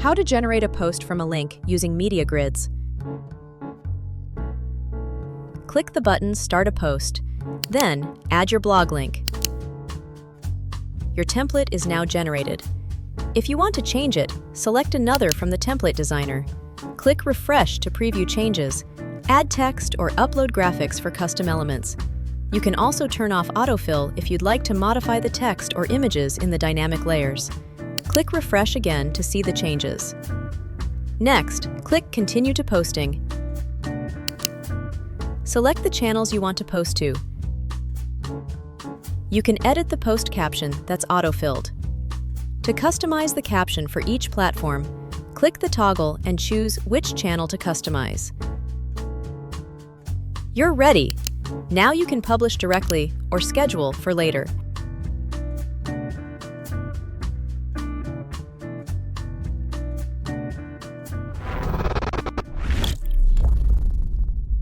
How to generate a post from a link using Media Gridz. Click the button Start a Post, then add your blog link. Your template is now generated. If you want to change it, select another from the template designer. Click Refresh to preview changes, add text or upload graphics for custom elements. You can also turn off autofill if you'd like to modify the text or images in the dynamic layers. Click Refresh again to see the changes. Next, click Continue to Posting. Select the channels you want to post to. You can edit the post caption that's auto-filled. To customize the caption for each platform, click the toggle and choose which channel to customize. You're ready! Now you can publish directly or schedule for later.